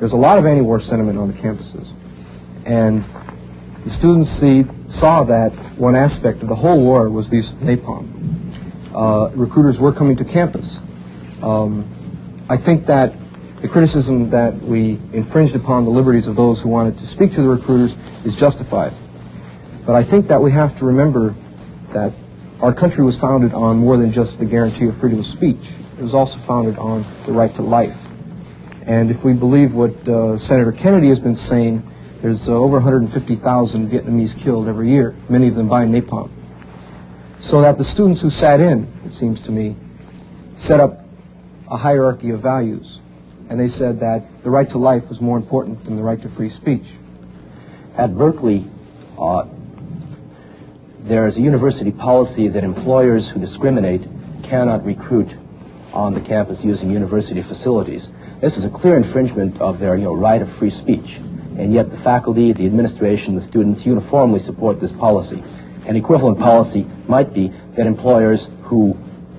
there's a lot of anti-war sentiment on the campuses. And the students saw that one aspect of the whole war was the use of napalm. Recruiters were coming to campus. I think that the criticism that we infringed upon the liberties of those who wanted to speak to the recruiters is justified. But I think that we have to remember that our country was founded on more than just the guarantee of freedom of speech. It was also founded on the right to life. And if we believe what Senator Kennedy has been saying, there's over 150,000 Vietnamese killed every year, many of them by napalm. So that the students who sat in, it seems to me, set up a hierarchy of values. And they said that the right to life was more important than the right to free speech. At Berkeley, there is a university policy that employers who discriminate cannot recruit on the campus using university facilities. This is a clear infringement of their right of free speech. And yet the faculty, the administration, the students uniformly support this policy. An equivalent policy might be that employers who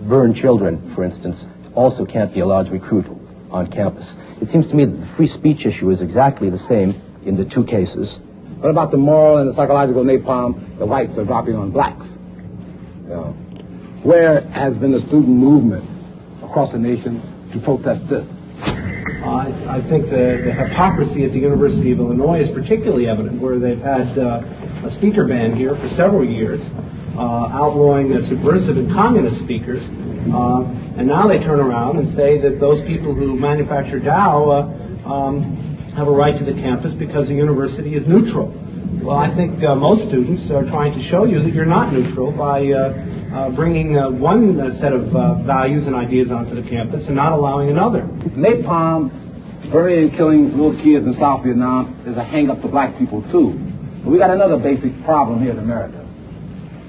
burn children, for instance, also can't be allowed to recruit on campus. It seems to me that the free speech issue is exactly the same in the two cases. What about the moral and the psychological napalm the whites are dropping on blacks? Where has been the student movement across the nation to protest this? I think the hypocrisy at the University of Illinois is particularly evident, where they've had a speaker ban here for several years, outlawing the subversive and communist speakers, and now they turn around and say that those people who manufacture Dow have a right to the campus because the university is neutral. Well, I think most students are trying to show you that you're not neutral by bringing one set of values and ideas onto the campus and not allowing another. Napalm, burning and killing little kids in South Vietnam is a hang-up to black people, too. But we got another basic problem here in America.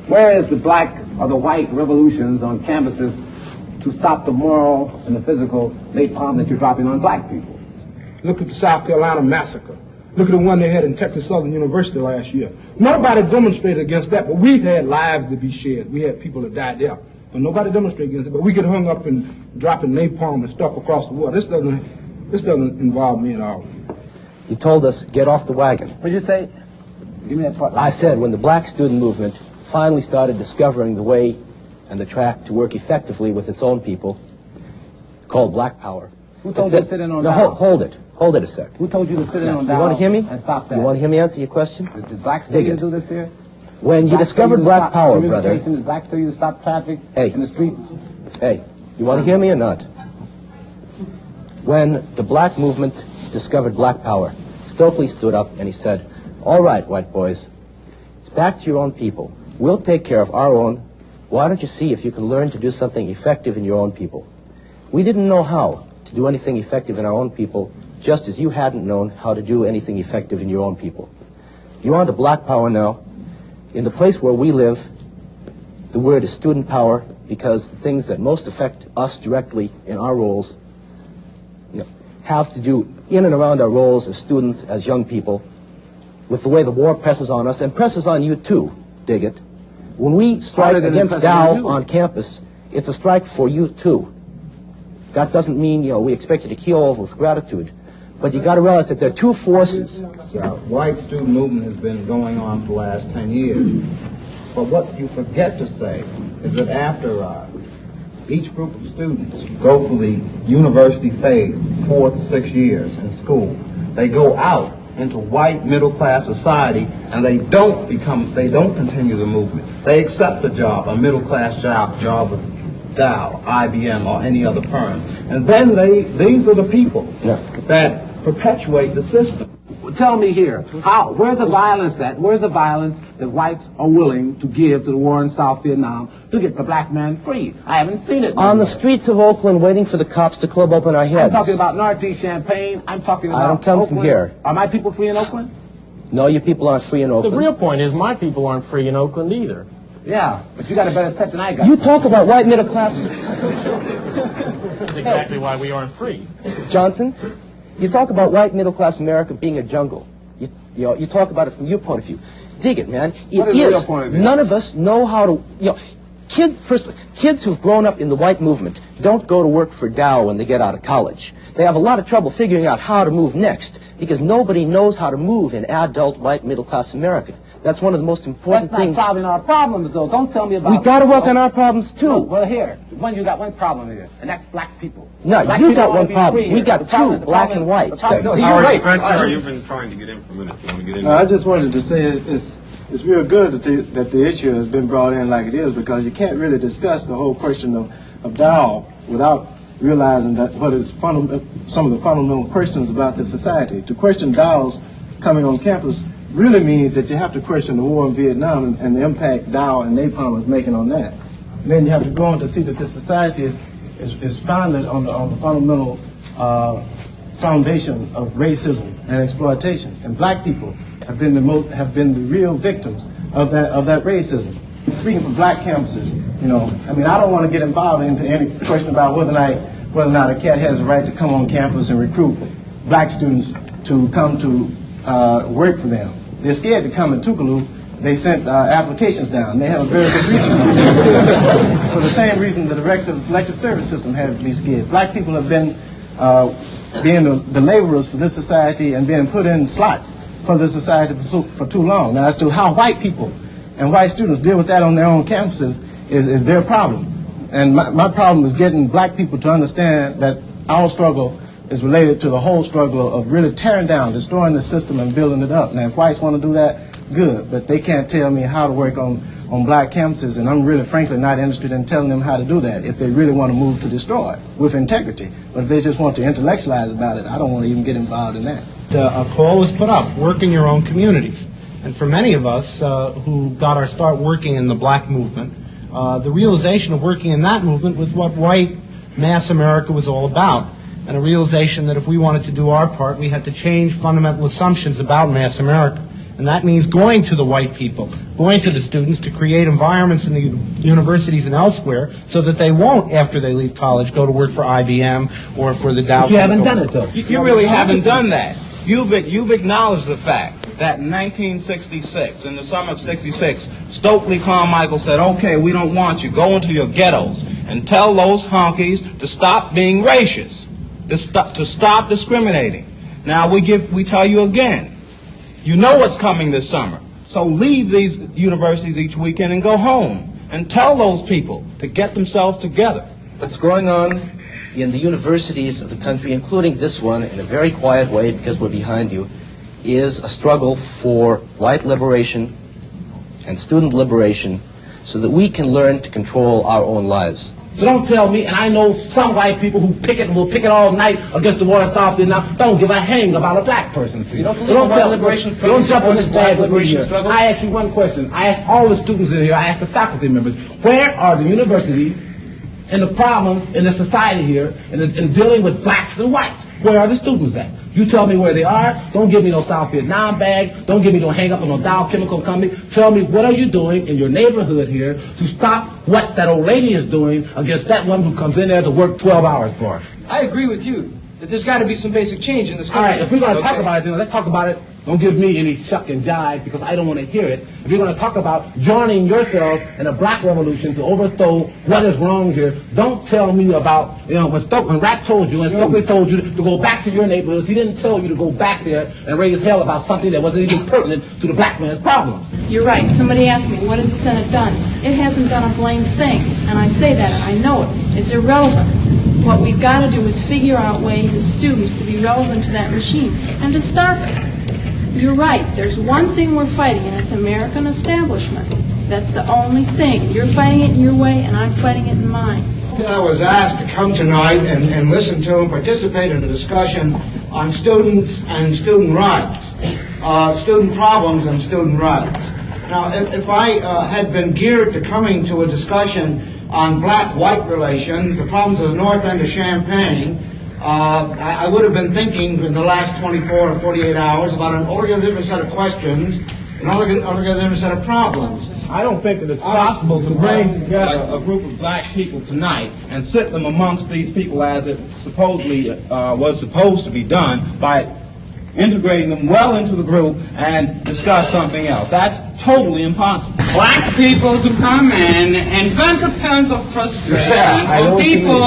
Where is the black or the white revolutions on campuses to stop the moral and the physical napalm that you're dropping on black people? Look at the South Carolina massacre. Look at the one they had in Texas Southern University last year. Nobody demonstrated against that, but we had lives to be shed. We had people that died there. But nobody demonstrated against it. But we get hung up in dropping napalm and stuff across the water. This doesn't involve me at all. You told us, get off the wagon. What did you say? Give me that part. I said, when the black student movement finally started discovering the way and the track to work effectively with its own people, called black power. Who told you to sit in on Dow? Dow? Hold it. Hold it a sec. Who told you to sit in on Dow? You want to hear me? And stop that. You want to hear me answer your question? Did blacks tell you to do this here? When you discovered black power, brother. Did blacks tell you to stop traffic in the streets? Hey, you want to hear me or not? When the black movement discovered black power, Stokely stood up and he said, all right, white boys, it's back to your own people. We'll take care of our own. Why don't you see if you can learn to do something effective in your own people? We didn't know how to do anything effective in our own people, just as you hadn't known how to do anything effective in your own people. You want to black power now. In the place where we live, the word is student power, because the things that most affect us directly in our roles have to do in and around our roles as students, as young people, with the way the war presses on us, and presses on you too, dig it. When we strike against Dow on campus, it's a strike for you too. That doesn't mean, we expect you to keel over with gratitude. But you got to realize that there are two forces. The white student movement has been going on for the last 10 years. But what you forget to say is that after each group of students go through the university phase, 4 to 6 years in school, they go out into white middle-class society, and they don't continue the movement. They accept the job, a middle-class job with Dow, IBM, or any other firm. And then these are the people that perpetuate the system. Tell me here, where's the violence at? Where's the violence that whites are willing to give to the war in South Vietnam to get the black man free? I haven't seen it. On the streets of Oakland, waiting for the cops to club open our heads. I'm talking about Norte Champagne. I'm talking about I don't come Oakland. from here. Are my people free in Oakland? No, your people aren't free in Oakland. The real point is my people aren't free in Oakland either. Yeah, but you got a better set than I got. You talk about white middle class. That's exactly why we aren't free. Johnson, you talk about white middle class America being a jungle. You talk about it from your point of view. Dig it, man. What is the real point of view? None of us know how to. Kids who've grown up in the white movement don't go to work for Dow when they get out of college. They have a lot of trouble figuring out how to move next because nobody knows how to move in adult white middle-class America. That's one of the most important things. That's not solving our problems, though. Don't tell me about We've got to work on our problems, too. No, well, here. You got one problem here, and that's black people. No, black you people got wanna one be problem. free We here. got The two, problem- black and white. No, you're Howard right. Spencer, you've been trying to get in for a minute. You want to get in? No, I just wanted to say it's real good that the issue has been brought in like it is, because you can't really discuss the whole question of Dow without realizing that what is some of the fundamental questions about this society. To question Dow's coming on campus really means that you have to question the war in Vietnam and the impact Dow and napalm is making on that. And then you have to go on to see that this society is founded on the fundamental foundation of racism and exploitation, and black people have been the real victims of that racism. Speaking for black campuses, I don't want to get involved into any question about whether or not a cat has a right to come on campus and recruit black students to come to work for them. They're scared to come in Tougaloo. They sent applications down. They have a very good reason to be scared. For the same reason the director of the selective service system had to be scared. Black people have been being the laborers for this society and being put in slots for this society for too long. Now, as to how white people and white students deal with that on their own campuses is their problem. And my problem is getting black people to understand that our struggle is related to the whole struggle of really tearing down, destroying the system and building it up. Now, if whites want to do that, good, but they can't tell me how to work on black campuses, and I'm really, frankly, not interested in telling them how to do that if they really want to move to destroy it with integrity. But if they just want to intellectualize about it, I don't want to even get involved in that. A call was put up, work in your own communities. And for many of us who got our start working in the black movement, the realization of working in that movement was what white mass America was all about. And a realization that if we wanted to do our part, we had to change fundamental assumptions about mass America. And that means going to the white people, going to the students to create environments in the universities and elsewhere so that they won't, after they leave college, go to work for IBM or for the Dow. You haven't done it, though. You really haven't done that. You've acknowledged the fact that in 1966, in the summer of 66, Stokely Carmichael said, okay, we don't want you. Go into your ghettos and tell those honkies to stop being racist, to stop discriminating. Now we tell you again, you know what's coming this summer. So leave these universities each weekend and go home and tell those people to get themselves together. What's going on in the universities of the country, including this one, in a very quiet way because we're behind you, is a struggle for white liberation and student liberation so that we can learn to control our own lives. So don't tell me, and I know some white people who picket and will picket all night against the war in South Vietnam, don't give a hang about a black person. See? Don't jump on this bad liberation struggle. I ask you one question. I ask all the students in here, I ask the faculty members, where are the universities and the problems in the society here in dealing with blacks and whites? Where are the students at? You tell me where they are. Don't give me no South Vietnam bag. Don't give me no hang up on no Dow Chemical Company. Tell me what are you doing in your neighborhood here to stop what that old lady is doing against that one who comes in there to work 12 hours for her. I agree with you that there's got to be some basic change in this country. All right, if we're going to talk about it, then let's talk about it. Don't give me any shuck and jive because I don't want to hear it. If you're going to talk about joining yourselves in a black revolution to overthrow what is wrong here, don't tell me about, when Rat told you and Stokely told you to go back to your neighborhoods, he didn't tell you to go back there and raise hell about something that wasn't even pertinent to the black man's problems. You're right. Somebody asked me, what has the Senate done? It hasn't done a blame thing. And I say that and I know it. It's irrelevant. What we've got to do is figure out ways as students to be relevant to that machine and to stop it. You're right. There's one thing we're fighting, and it's American establishment. That's the only thing. You're fighting it in your way, and I'm fighting it in mine. I was asked to come tonight and listen to and participate in a discussion on students and student rights, student problems and student rights. Now, if I had been geared to coming to a discussion on black-white relations, the problems of the north end of Champaign, I would have been thinking in the last 24 or 48 hours about an altogether different set of questions, an altogether different set of problems. I don't think that it's possible to bring together a group of black people tonight and sit them amongst these people as it supposedly was supposed to be done by integrating them well into the group and discuss something else. That's totally impossible. Black people to come in and vent a point of frustration for people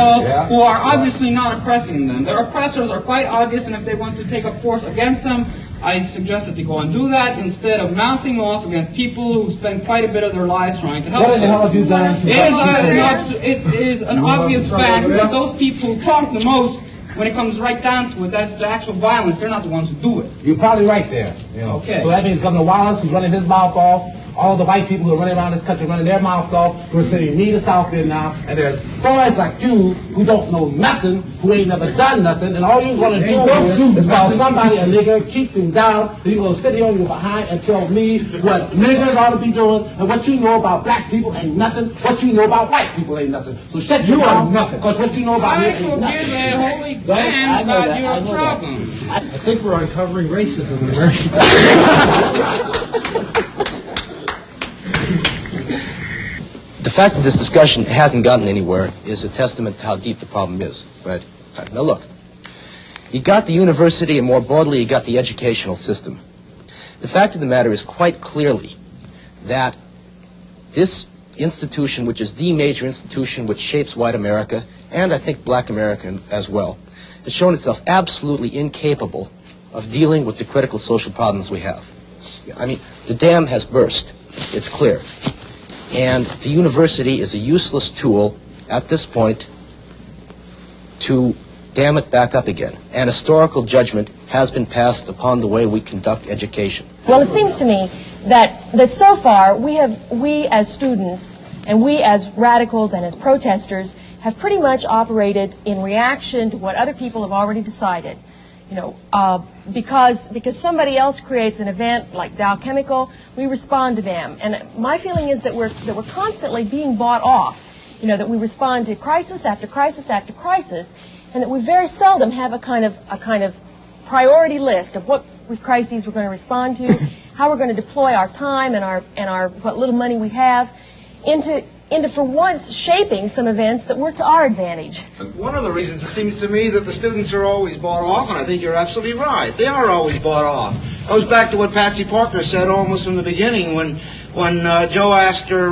who are obviously not oppressing them. Their oppressors are quite obvious, and if they want to take a force against them, I suggest that they go and do that instead of mouthing off against people who spend quite a bit of their lives trying to help them. What in the hell have you done? It is an obvious fact that those people who talk the most, when it comes right down to it, that's the actual violence. They're not the ones who do it. You're probably right there. You know. Okay. So that means Governor Wallace, who's running his mouth off, all the white people who are running around this country running their mouths off, who are saying, need a South Vietnam, and there's boys like you who don't know nothing, who ain't never done nothing, and all you're going to do is call somebody a nigger, keep them down, and you're going to sit here on your behind and tell me what niggers ought to be doing, and what you know about black people ain't nothing, what you know about white people ain't nothing. So shut your mouth, because what you know about here ain't nothing. I holy man about your problem. I think we're uncovering racism in America. The fact that this discussion hasn't gotten anywhere is a testament to how deep the problem is. Right? Now look, you got the university, and more broadly, you got the educational system. The fact of the matter is quite clearly that this institution, which is the major institution which shapes white America, and I think black America as well, has shown itself absolutely incapable of dealing with the critical social problems we have. I mean, the dam has burst. It's clear. And the university is a useless tool at this point to dam it back up again. An historical judgment has been passed upon the way we conduct education. Well, it seems to me that so far we as students and we as radicals and as protesters have pretty much operated in reaction to what other people have already decided. You know, because somebody else creates an event like Dow Chemical, we respond to them. And my feeling is that we're constantly being bought off. You know, that we respond to crisis after crisis after crisis, and that we very seldom have a kind of priority list of what crises we're going to respond to, how we're going to deploy our time and our what little money we have into for once shaping some events that were to our advantage. One of the reasons it seems to me that the students are always bought off, and I think you're absolutely right, they are always bought off. It goes back to what Patsy Parker said almost from the beginning when Joe asked her,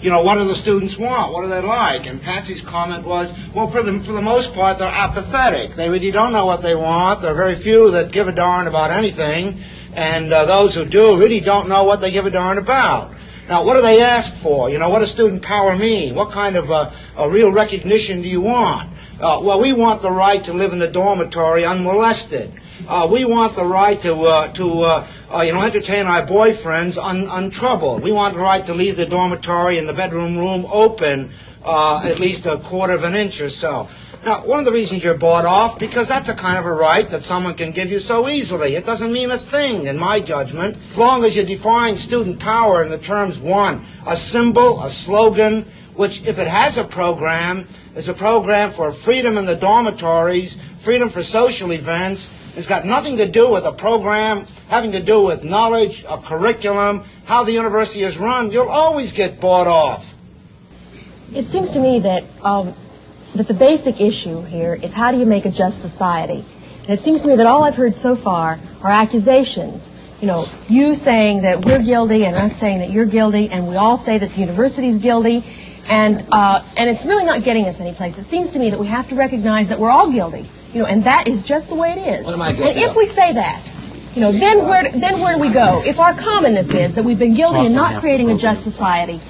you know, what do the students want? What do they like? And Patsy's comment was, well, for the most part, they're apathetic. They really don't know what they want. There are very few that give a darn about anything, and those who do really don't know what they give a darn about. Now, what do they ask for? You know, what does student power mean? What kind of a real recognition do you want? Well, we want the right to live in the dormitory unmolested. We want the right to entertain our boyfriends untroubled. We want the right to leave the dormitory and the bedroom room open at least a quarter of an inch or so. Now, one of the reasons you're bought off, because that's a kind of a right that someone can give you so easily. It doesn't mean a thing, in my judgment, as long as you define student power in the terms, one, a symbol, a slogan, which, if it has a program, is a program for freedom in the dormitories, freedom for social events. It's got nothing to do with a program having to do with knowledge, a curriculum, how the university is run. You'll always get bought off. It seems to me that the basic issue here is how do you make a just society? And it seems to me that all I've heard so far are accusations. You know, you saying that we're guilty and us saying that you're guilty, and we all say that the university's guilty, and it's really not getting us anyplace. It seems to me that we have to recognize that we're all guilty, you know, and that is just the way it is. What am I guilty And if we say that, you know, then where do we go? If our commonness is that we've been guilty in not creating a just society,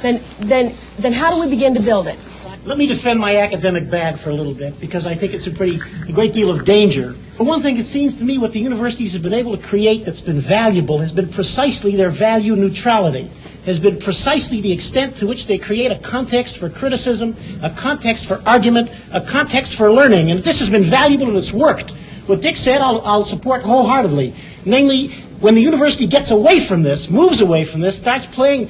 then how do we begin to build it? Let me defend my academic bag for a little bit, because I think it's a great deal of danger. For one thing, it seems to me what the universities have been able to create that's been valuable has been precisely their value neutrality, has been precisely the extent to which they create a context for criticism, a context for argument, a context for learning, and this has been valuable and it's worked. What Dick said, I'll support wholeheartedly. Namely, when the university gets away from this, moves away from this, starts playing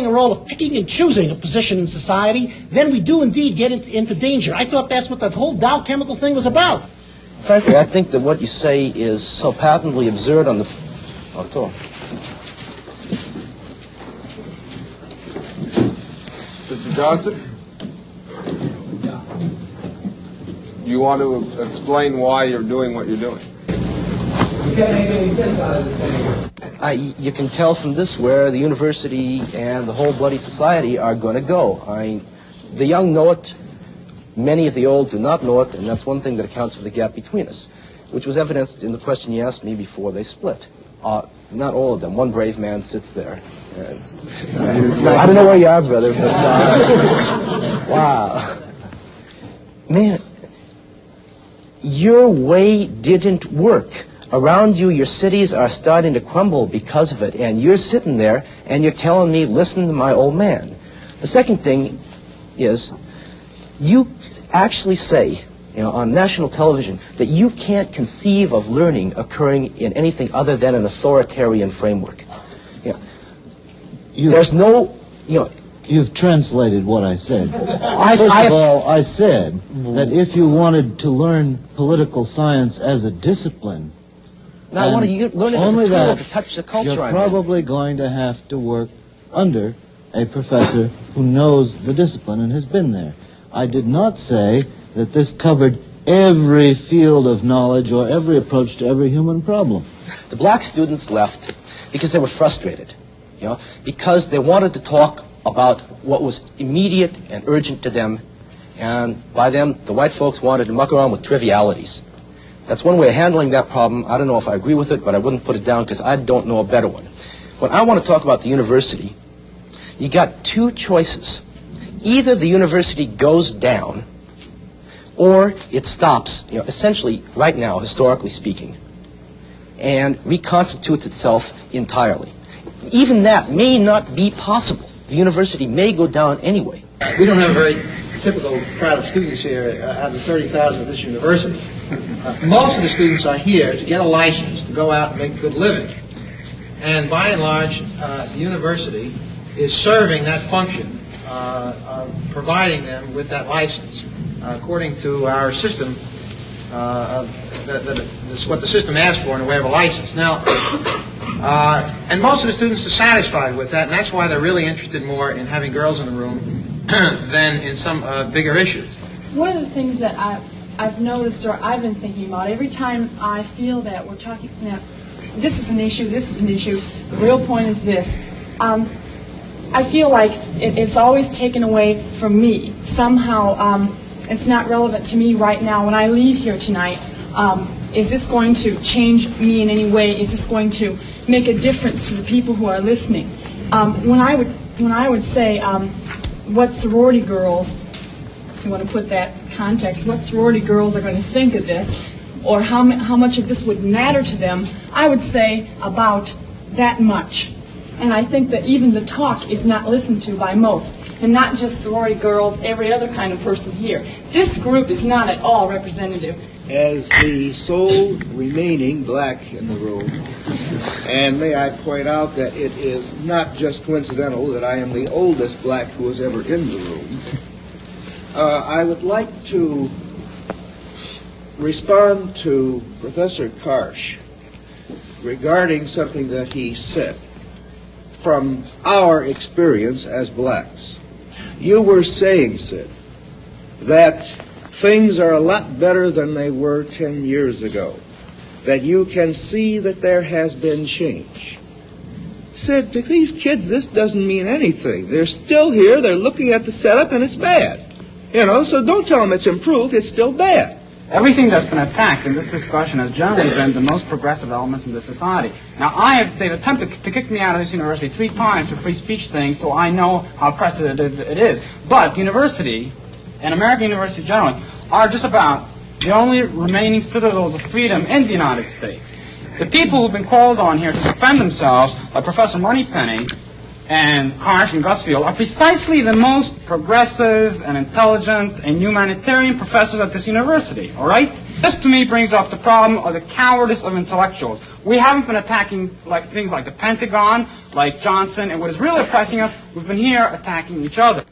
a role of picking and choosing a position in society, then we do indeed get into danger. I thought that's what the whole Dow Chemical thing was about. Frankly, I think that what you say is so patently absurd on the... Mr. Johnson? You want to explain why you're doing what you're doing? You can't make any sense out of this thing. You can tell from this where the university and the whole bloody society are going to go. The young know it. Many of the old do not know it, and that's one thing that accounts for the gap between us, which was evidenced in the question you asked me before they split. Not all of them. One brave man sits there. I don't know where you are, brother, but wow. Man, your way didn't work. Around you, your cities are starting to crumble because of it, and you're sitting there and you're telling me, listen to my old man. The second thing is, you actually say, on national television, that you can't conceive of learning occurring in anything other than an authoritarian framework. There's no, You've translated what I said. First of all, I said that if you wanted to learn political science as a discipline, I want to learn it only as a tool that, to touch the culture. you're probably going to have to work under a professor who knows the discipline and has been there. I did not say that this covered every field of knowledge or every approach to every human problem. The black students left because they were frustrated, because they wanted to talk about what was immediate and urgent to them, and by them, the white folks wanted to muck around with trivialities. That's one way of handling that problem. I don't know if I agree with it, but I wouldn't put it down because I don't know a better one. When I want to talk about the university, you got two choices. Either the university goes down, or it stops, essentially right now, historically speaking, and reconstitutes itself entirely. Even that may not be possible. The university may go down anyway. We don't have a very typical crowd of students here out of the 30,000 at this university. Most of the students are here to get a license to go out and make a good living. And by and large, the university is serving that function of providing them with that license. According to our system, that's what the system asks for in the way of a license. Now, and most of the students are satisfied with that, and that's why they're really interested more in having girls in the room than in some bigger issues. One of the things that I've noticed, or I've been thinking about, every time I feel that we're talking, this is an issue, the real point is this. I feel like it's always taken away from me. Somehow, it's not relevant to me right now. When I leave here tonight, is this going to change me in any way? Is this going to make a difference to the people who are listening? When I would say, what sorority girls, if you want to put that in context, what sorority girls are going to think of this, or how much of this would matter to them, I would say about that much. And I think that even the talk is not listened to by most, and not just sorority girls, every other kind of person here. This group is not at all representative. As the sole remaining black in the room, and may I point out that it is not just coincidental that I am the oldest black who was ever in the room, I would like to respond to Professor Karsh regarding something that he said. From our experience as blacks, you were saying, Sid, that things are a lot better than they were 10 years ago, that you can see that there has been change. Sid, to these kids, this doesn't mean anything. They're still here, they're looking at the setup, and it's bad. So don't tell them it's improved, it's still bad. Everything that's been attacked in this discussion has generally been the most progressive elements in the society. Now, they've attempted to kick me out of this university 3 times for free speech things, so I know how precedent it is. But the university, and American universities generally, are just about the only remaining citadels of freedom in the United States. The people who've been called on here to defend themselves by Professor Moneypenny and Karsh and Gusfield are precisely the most progressive and intelligent and humanitarian professors at this university, all right? This, to me, brings up the problem of the cowardice of intellectuals. We haven't been attacking things like the Pentagon, like Johnson, and what is really oppressing us, we've been here attacking each other.